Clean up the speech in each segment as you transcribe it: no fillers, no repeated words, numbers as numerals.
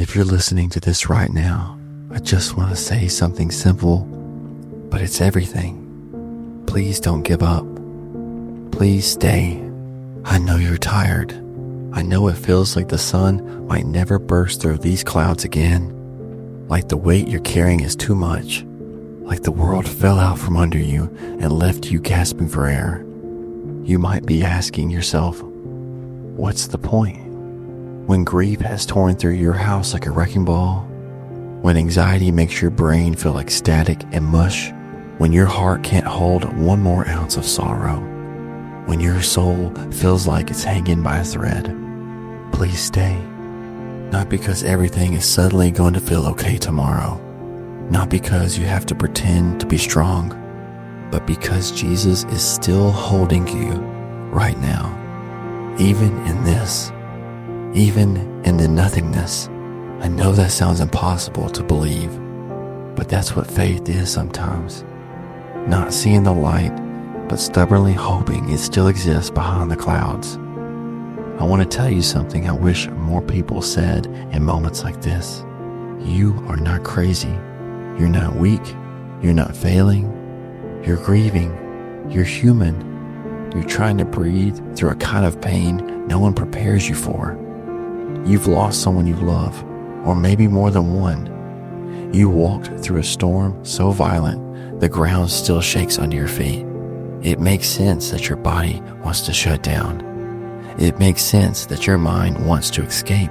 If you're listening to this right now, I just want to say something simple, but it's everything. Please don't give up. Please stay. I know you're tired. I know it feels like the sun might never burst through these clouds again. Like the weight you're carrying is too much. Like the world fell out from under you and left you gasping for air. You might be asking yourself, what's the point? When grief has torn through your house like a wrecking ball, when anxiety makes your brain feel like static and mush, when your heart can't hold one more ounce of sorrow, when your soul feels like it's hanging by a thread, please stay. Not because everything is suddenly going to feel okay tomorrow, not because you have to pretend to be strong, but because Jesus is still holding you right now, even in this. Even in the nothingness. I know that sounds impossible to believe, but that's what faith is sometimes. Not seeing the light, but stubbornly hoping it still exists behind the clouds. I want to tell you something I wish more people said in moments like this. You are not crazy. You're not weak. You're not failing. You're grieving. You're human. You're trying to breathe through a kind of pain no one prepares you for. You've lost someone you love, or maybe more than one. You walked through a storm so violent, the ground still shakes under your feet. It makes sense that your body wants to shut down. It makes sense that your mind wants to escape.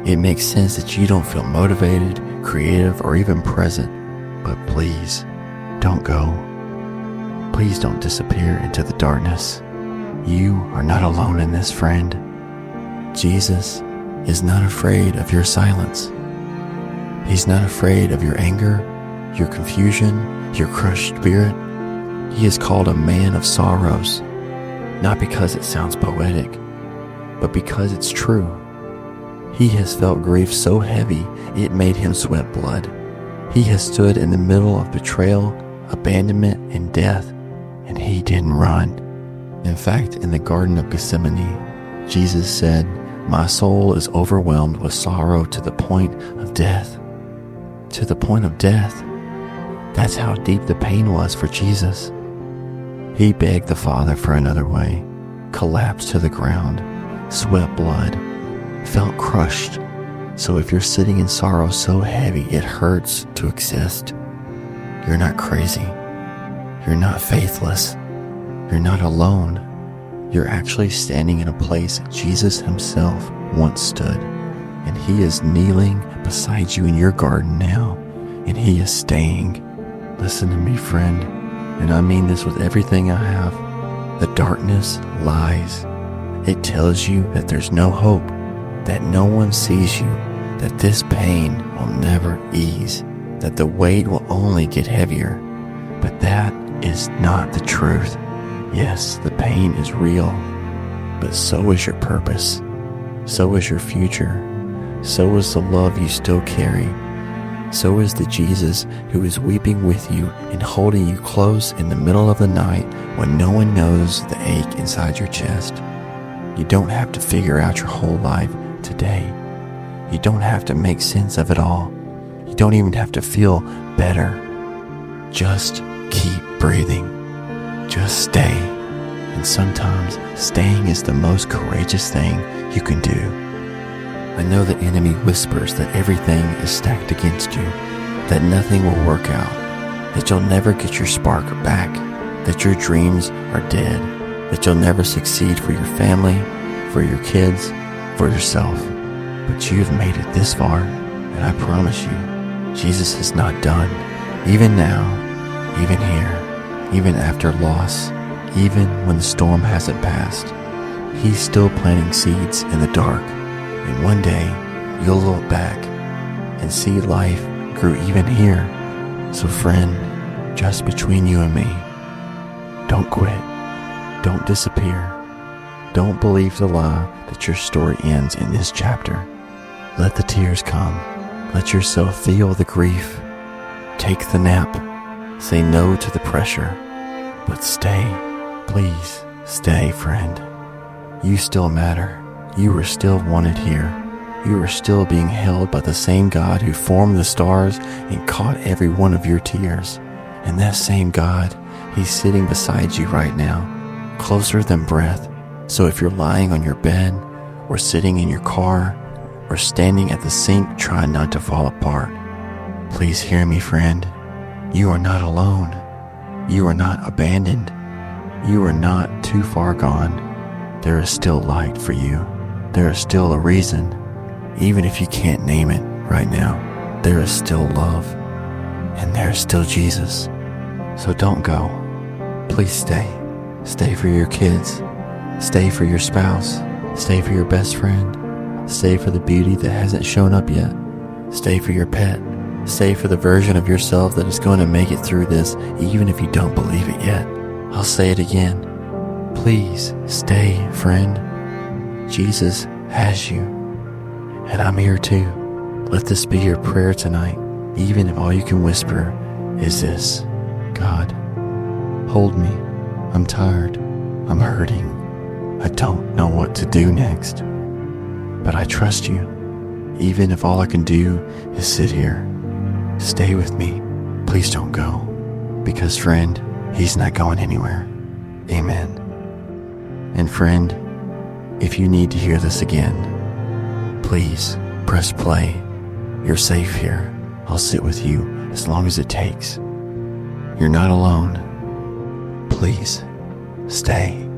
It makes sense that you don't feel motivated, creative, or even present. But please, don't go. Please don't disappear into the darkness. You are not alone in this, friend. Jesus is not afraid of your silence. He's not afraid of your anger, your confusion, your crushed spirit. He is called a man of sorrows, not because it sounds poetic, but because it's true. He has felt grief so heavy it made him sweat blood. He has stood in the middle of betrayal, abandonment, and death, and he didn't run. In fact, in the Garden of Gethsemane, Jesus said, "My soul is overwhelmed with sorrow to the point of death." To the point of death. That's how deep the pain was for Jesus. He begged the Father for another way, collapsed to the ground, sweat blood, felt crushed. So if you're sitting in sorrow so heavy it hurts to exist, you're not crazy. You're not faithless. You're not alone. You're actually standing in a place Jesus himself once stood, and he is kneeling beside you in your garden now, and he is staying. Listen to me, friend, and I mean this with everything I have. The darkness lies. It tells you that there's no hope, that no one sees you, that this pain will never ease, that the weight will only get heavier. But that is not the truth. Yes, the pain is real, but so is your purpose. So is your future. So is the love you still carry. So is the Jesus who is weeping with you and holding you close in the middle of the night when no one knows the ache inside your chest. You don't have to figure out your whole life today. You don't have to make sense of it all. You don't even have to feel better. Just keep breathing. Just stay. And sometimes staying is the most courageous thing you can do. I know the enemy whispers that everything is stacked against you, that nothing will work out, that you'll never get your spark back, that your dreams are dead, that you'll never succeed for your family, for your kids, for yourself. But you've made it this far, and I promise you, Jesus is not done. Even now, even here, even after loss, even when the storm hasn't passed, he's still planting seeds in the dark. And one day, you'll look back and see life grew even here. So friend, just between you and me, don't quit. Don't disappear. Don't believe the lie that your story ends in this chapter. Let the tears come. Let yourself feel the grief. Take the nap. Say no to the pressure. But stay. Please stay, friend. You still matter. You are still wanted here. you are still being held by the same God who formed the stars and caught every one of your tears. And that same God, He's sitting beside you right now, closer than breath. So if you're lying on your bed, or sitting in your car, or standing at the sink trying not to fall apart, please hear me, friend. You are not alone. You are not abandoned. You are not too far gone. There is still light for you. There is still a reason. Even if you can't name it right now, there is still love. And there is still Jesus. So don't go. Please stay. Stay for your kids. Stay for your spouse. Stay for your best friend. Stay for the beauty that hasn't shown up yet. Stay for your pet. Stay for the version of yourself that is going to make it through this, even if you don't believe it yet. I'll say it again. Please stay, friend. Jesus has you. And I'm here too. Let this be your prayer tonight, even if all you can whisper is this: God, hold me. I'm tired. I'm hurting. I don't know what to do next. But I trust you, even if all I can do is sit here. Stay with me. Please don't go. Because, friend, He's not going anywhere. Amen. And friend, if you need to hear this again, please press play. You're safe here. I'll sit with you as long as it takes. You're not alone. Please stay.